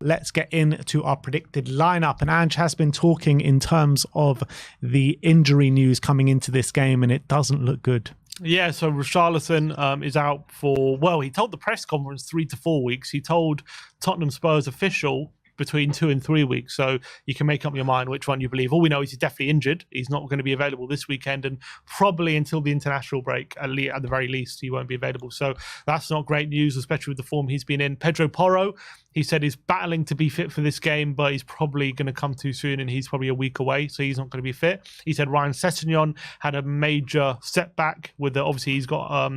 let's get into our predicted lineup. And Ange has been talking in terms of the injury news coming into this game, and it doesn't look good. Yeah, so Richarlison is out for, well, he told the press conference 3 to 4 weeks. He told Tottenham Spurs official between 2 and 3 weeks. So you can make up your mind which one you believe. All we know is he's definitely injured. He's not going to be available this weekend, and probably until the international break, at the very least, he won't be available. So that's not great news, especially with the form he's been in. Pedro Porro, he said he's battling to be fit for this game, but he's probably going to come too soon, and he's probably a week away, so he's not going to be fit. He said Ryan Sessegnon had a major setback with the, obviously he's got,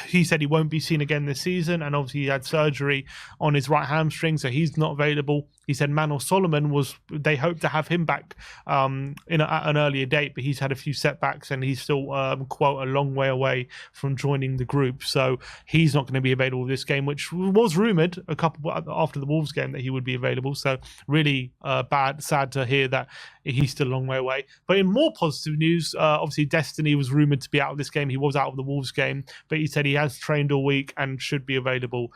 he said he won't be seen again this season, and obviously he had surgery on his right hamstring, so he's not available. He said Manuel Solomon they hope to have him back at an earlier date, but he's had a few setbacks and he's still, quote, a long way away from joining the group. So he's not going to be available this game, which was rumoured a couple after the Wolves game that he would be available. So really sad to hear that he's still a long way away. But in more positive news, obviously Destiny was rumoured to be out of this game. He was out of the Wolves game, but he said he has trained all week and should be available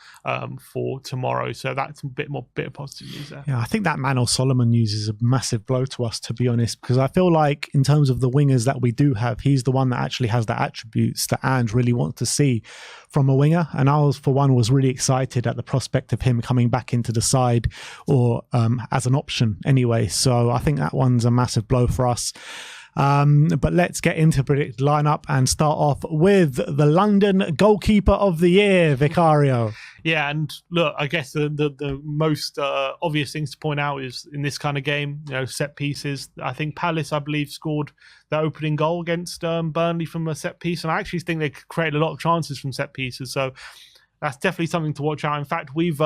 for tomorrow. So that's a bit of positive news there. Yeah, I think that Manuel Solomon news is a massive blow to us, to be honest, because I feel like in terms of the wingers that we do have, he's the one that actually has the attributes that Ange really wants to see from a winger. And I was really excited at the prospect of him coming back into the side, or as an option anyway. So I think that one's a massive blow for us. But let's get into predicted lineup and start off with the London goalkeeper of the year, Vicario. Yeah, and look, I guess the most obvious things to point out is in this kind of game, set pieces. I think Palace, I believe, scored the opening goal against Burnley from a set piece, and I actually think they created a lot of chances from set pieces. So that's definitely something to watch out. In fact, we've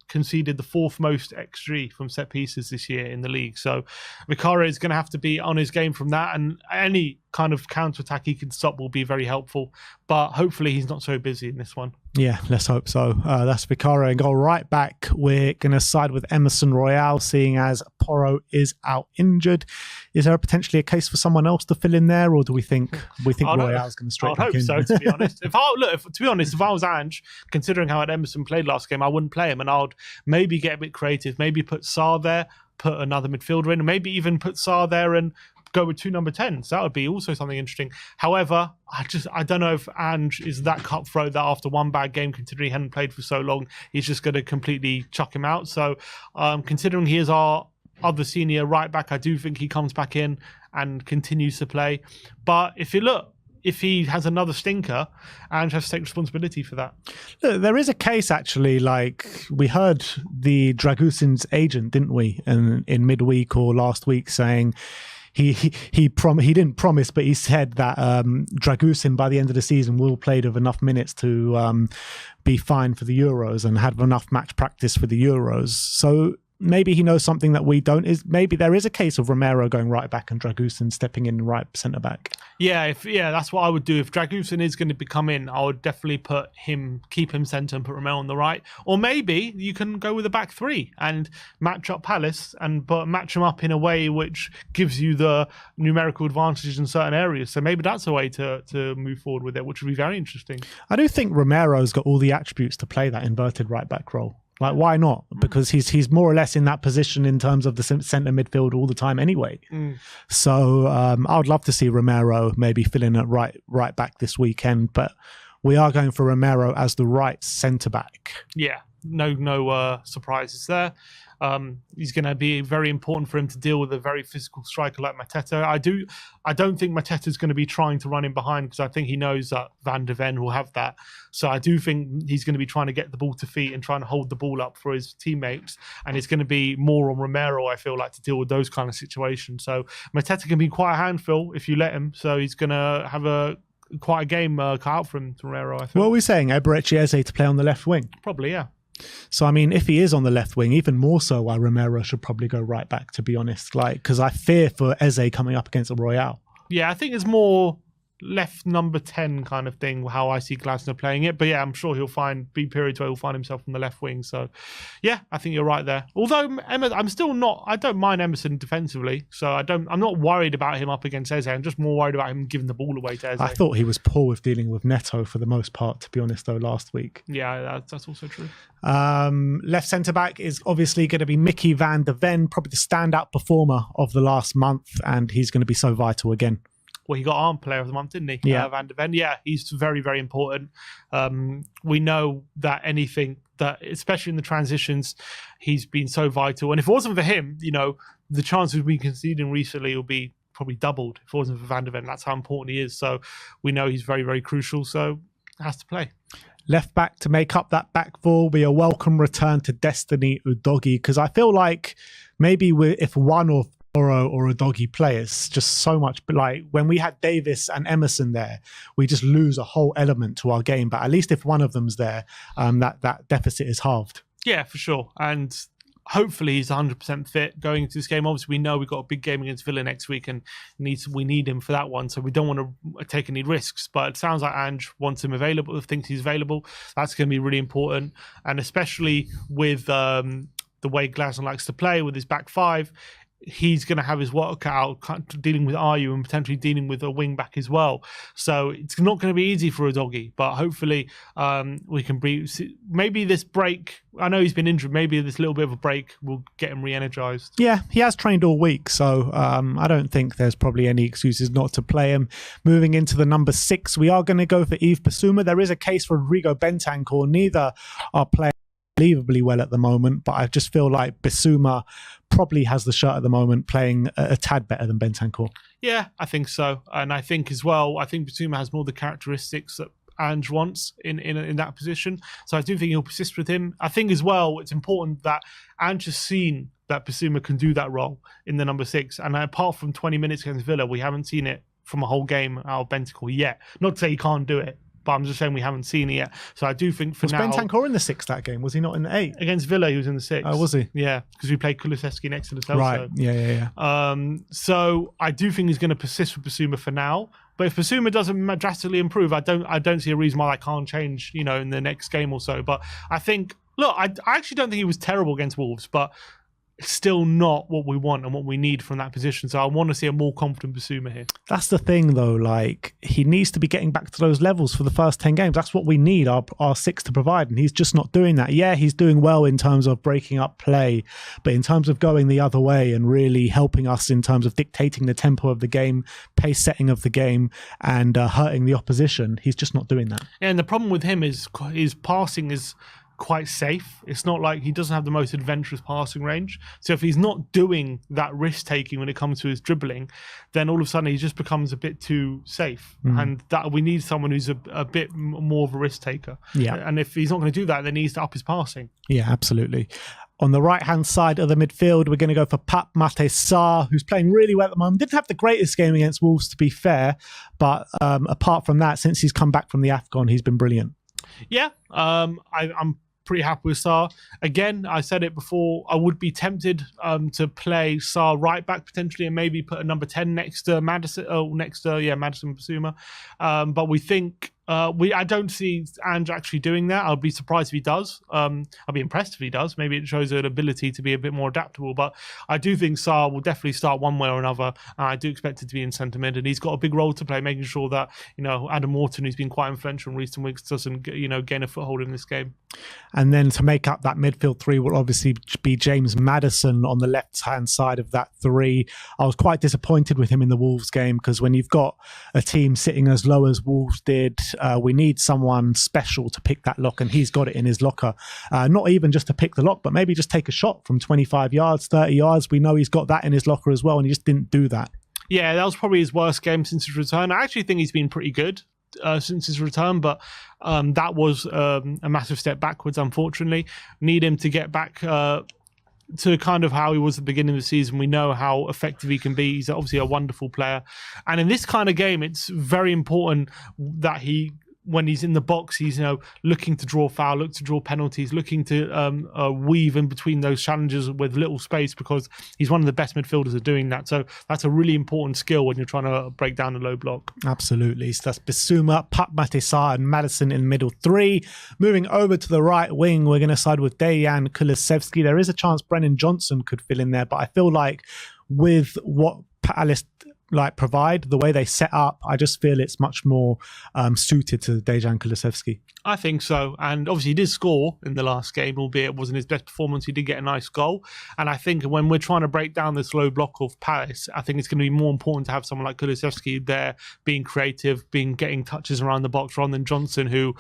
conceded the 4th most XG from set pieces this year in the league. So Vicario is going to have to be on his game from that, and any kind of counter-attack he can stop will be very helpful. But hopefully he's not so busy in this one. Yeah, let's hope so. That's Vicario. And go right back. We're going to side with Emerson Royale, seeing as Porro is out injured. Is there potentially a case for someone else to fill in there, or do we think Royale's going to straight back in? I hope so, to be honest. If I was Ange, considering how Emerson played last game, I wouldn't play him, and I would maybe get a bit creative. Maybe put Sarr there, put another midfielder in, and maybe even put Sarr there and go with 2 number 10s. That would be also something interesting. However, I don't know if Ange is that cutthroat that after one bad game, considering he hadn't played for so long, he's just going to completely chuck him out. So considering he is our other senior right back, I do think he comes back in and continues to play. But if he has another stinker, Ange has to take responsibility for that. Look, there is a case actually, like we heard the Dragusin's agent, didn't we, in midweek or last week, saying he didn't promise, but he said that Dragusin by the end of the season will play with enough minutes to be fine for the Euros and have enough match practice for the Euros. So maybe he knows something that we don't. Maybe there is a case of Romero going right back and Dragusin stepping in right centre back. Yeah, that's what I would do. If Dragusin is going to come in, I would definitely keep him centre and put Romero on the right. Or maybe you can go with a back 3 and match up Palace but match them up in a way which gives you the numerical advantage in certain areas. So maybe that's a way to move forward with it, which would be very interesting. I do think Romero's got all the attributes to play that inverted right back role. Like, why not? Because he's more or less in that position in terms of the centre midfield all the time anyway. So I would love to see Romero maybe fill in at right back this weekend, but we are going for Romero as the right centre back. Yeah, no surprises there. He's going to be very important for him to deal with a very physical striker like Mateta. I don't think Mateta's going to be trying to run in behind, because I think he knows that Van de Ven will have that. So I do think he's going to be trying to get the ball to feet and trying to hold the ball up for his teammates. And it's going to be more on Romero, I feel like, to deal with those kind of situations. So Mateta can be quite a handful if you let him. So he's going to have quite a game cut out for him, Romero, I think. What are we saying? Eberechi Eze to play on the left wing? Probably, yeah. So, I mean, if he is on the left wing, even more so why Romero should probably go right back, to be honest. Because I fear for Eze coming up against a Royale. Yeah, I think it's more left number 10 kind of thing, how I see Glasner playing it. But yeah, I'm sure he'll be periods where he'll find himself on the left wing. So yeah, I think you're right there. Although I don't mind Emerson defensively. So I'm not worried about him up against Eze. I'm just more worried about him giving the ball away to Eze. I thought he was poor with dealing with Neto for the most part, to be honest, though, last week. Yeah, that's also true. Left centre back is obviously going to be Mickey van der Ven, probably the standout performer of the last month, and he's going to be so vital again. Well, he got Arm Player of the Month, didn't he? Yeah. Van der Ven. Yeah, he's very, very important. We know that especially in the transitions, he's been so vital. And if it wasn't for him, the chances we've been conceding recently will be probably doubled if it wasn't for Van der Ven. That's how important he is. So we know he's very, very crucial. So has to play. Left back to make up that back four will be a welcome return to Destiny Udogie, because I feel like maybe if one or Udogie play, it's just so much. But like when we had Davis and Emerson there, we just lose a whole element to our game. But at least if one of them's there, that deficit is halved. Yeah, for sure. And hopefully he's 100% fit going into this game. Obviously, we know we've got a big game against Villa next week and we need him for that one. So we don't want to take any risks. But it sounds like Ange wants him available, thinks he's available. That's going to be really important. And especially with the way Glasner likes to play with his back five, he's going to have his work cut out dealing with Ayew and potentially dealing with a wing back as well. So it's not going to be easy for Udogie, but hopefully we can maybe this break. I know he's been injured. Maybe this little bit of a break will get him re-energized. Yeah, he has trained all week, so I don't think there's probably any excuses not to play him. Moving into the number 6, we are going to go for Yves Basuma. There is a case for Rodrigo Bentancur. Neither are playing unbelievably well at the moment, but I just feel like Basuma probably has the shirt at the moment, playing a tad better than Bentancur. Yeah, I think so. And I think as well, Basuma has more the characteristics that Ange wants in that position. So I do think he'll persist with him. I think as well, it's important that Ange has seen that Basuma can do that role in the number 6. And apart from 20 minutes against Villa, we haven't seen it from a whole game out of Bentancur yet. Not to say he can't do it, but I'm just saying we haven't seen it yet. So I do think for now... Was Bentancur in the 6 that game? Was he not in the 8? Against Villa, he was in the 6. Oh, was he? Yeah, because we played Kulusevski next to the Celso. Right, yeah. So I do think he's going to persist with Basuma for now. But if Basuma doesn't drastically improve, I don't see a reason why that can't change, in the next game or so. But I think... Look, I actually don't think he was terrible against Wolves, but... It's still not what we want and what we need from that position. So I want to see a more confident Basuma here. That's the thing, though. Like, he needs to be getting back to those levels for the first 10 games. That's what we need our 6 to provide. And he's just not doing that. Yeah, he's doing well in terms of breaking up play. But in terms of going the other way and really helping us in terms of dictating the tempo of the game, pace setting of the game, and hurting the opposition, he's just not doing that. Yeah, and the problem with him is his passing is quite safe. It's not like he doesn't have the most adventurous passing range. So if he's not doing that risk taking when it comes to his dribbling, then all of a sudden he just becomes a bit too safe. And that we need someone who's a bit more of a risk taker. Yeah. And if he's not going to do that, then he needs to up his passing. Yeah, absolutely. On the right-hand side of the midfield, we're going to go for Pape Matar Sarr, who's playing really well at the moment. Didn't have the greatest game against Wolves, to be fair, but apart from that, since he's come back from the AFCON, he's been brilliant. Yeah, I'm pretty happy with Sarr. Again, I said it before, I would be tempted to play Sarr right back potentially and maybe put a number 10 next to Madison, Madison Basuma. But we think I don't see Ange actually doing that. I'll be surprised if he does. I'll be impressed if he does. Maybe it shows an ability to be a bit more adaptable. But I do think Sarr will definitely start one way or another. I do expect it to be in centre mid, and he's got a big role to play, making sure that Adam Wharton, who's been quite influential in recent weeks, doesn't gain a foothold in this game. And then to make up that midfield 3 will obviously be James Madison on the left-hand side of that 3. I was quite disappointed with him in the Wolves game, because when you've got a team sitting as low as Wolves did, we need someone special to pick that lock, and he's got it in his locker. Not even just to pick the lock, but maybe just take a shot from 25 yards, 30 yards. We know he's got that in his locker as well, and he just didn't do that. Yeah, that was probably his worst game since his return. I actually think he's been pretty good since his return, but that was a massive step backwards, unfortunately. Need him to get back to kind of how he was at the beginning of the season. We know how effective he can be. He's obviously a wonderful player. And in this kind of game, it's very important that he when he's in the box, he's looking to draw foul, look to draw penalties, looking to weave in between those challenges with little space, because he's one of the best midfielders at doing that. So that's a really important skill when you're trying to break down a low block. Absolutely. So that's Basuma, Sarr and Madison in middle three. Moving over to the right wing, we're going to side with Dejan Kulusevski. There is a chance Brennan Johnson could fill in there, but I feel like with what Palace provide, the way they set up, I just feel it's much more suited to Dejan Kulusevski. I think so. And obviously he did score in the last game, albeit it wasn't his best performance. He did get a nice goal. And I think when we're trying to break down this low block of Palace, I think it's going to be more important to have someone like Kulusevski there being creative, getting touches around the box, rather than Johnson, who,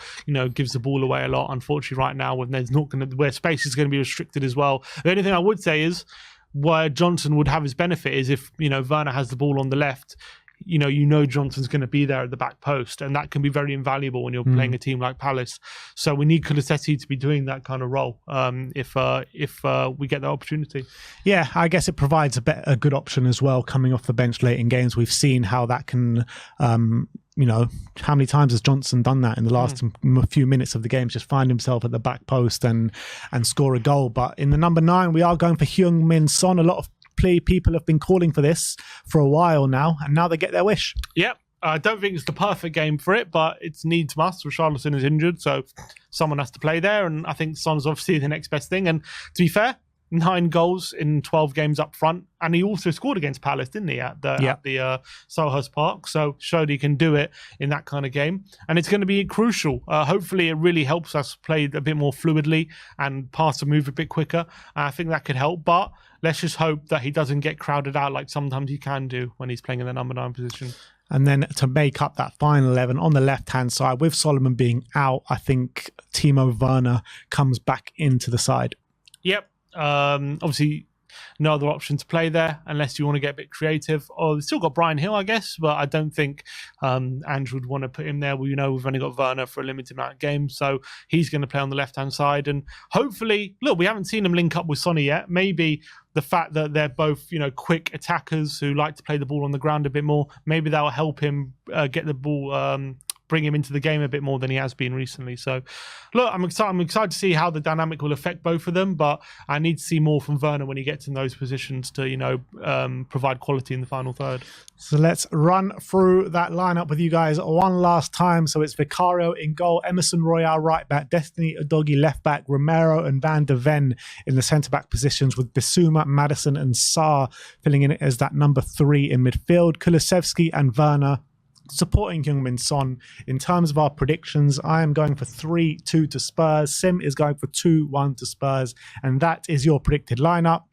gives the ball away a lot. Unfortunately, right now, where space is going to be restricted as well. The only thing I would say is, where Johnson would have his benefit is if, Werner has the ball on the left, Johnson's going to be there at the back post, and that can be very invaluable when you're playing a team like Palace. So we need Kulusevski to be doing that kind of role if we get the opportunity. Yeah, I guess it provides a good option as well coming off the bench late in games. We've seen how that can... how many times has Johnson done that in the last few minutes of the game, just find himself at the back post and score a goal. But in the number 9, we are going for Heung-min Son. A lot of people have been calling for this for a while now, and now they get their wish. Yep. I don't think it's the perfect game for it, but it's needs must. Richarlison is injured, so someone has to play there, and I think Son's obviously the next best thing. And to be fair, 9 goals in 12 games up front, and he also scored against Palace, didn't he, at the Selhurst Park? So showed he can do it in that kind of game, and it's going to be crucial. Hopefully, it really helps us play a bit more fluidly and pass and move a bit quicker. I think that could help, but let's just hope that he doesn't get crowded out like sometimes he can do when he's playing in the number 9 position. And then to make up that final 11 on the left-hand side, with Solomon being out, I think Timo Werner comes back into the side. Yep. Obviously, no other option to play there unless you want to get a bit creative. They've still got Brian Hill, I guess, but I don't think Andrew would want to put him there. We've only got Werner for a limited amount of games, so he's going to play on the left-hand side. And hopefully, look, we haven't seen him link up with Sonny yet. Maybe the fact that they're both, quick attackers who like to play the ball on the ground a bit more, maybe that will help him get the ball, bring him into the game a bit more than he has been recently. So, look, I'm excited to see how the dynamic will affect both of them, but I need to see more from Werner when he gets in those positions to, provide quality in the final third. So let's run through that lineup with you guys one last time. So it's Vicario in goal, Emerson Royale right back, Destiny Udogie left back, Romero and Van de Ven in the centre-back positions, with Basuma, Madison and Sarr filling in as that number 3 in midfield, Kulusevski and Werner supporting Heung-min Son. In terms of our predictions, I am going for 3-2 to Spurs. Sim is going for 2-1 to Spurs. And that is your predicted lineup.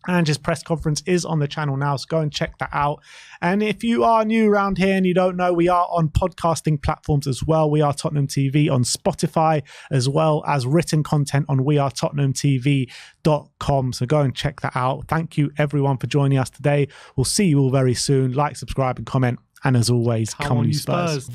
Ange's press conference is on the channel now, so go and check that out. And if you are new around here and you don't know, we are on podcasting platforms as well. We are Tottenham TV on Spotify, as well as written content on wearetottenhamtv.com. So go and check that out. Thank you everyone for joining us today. We'll see you all very soon. Like, subscribe and comment. And as always, come on you Spurs.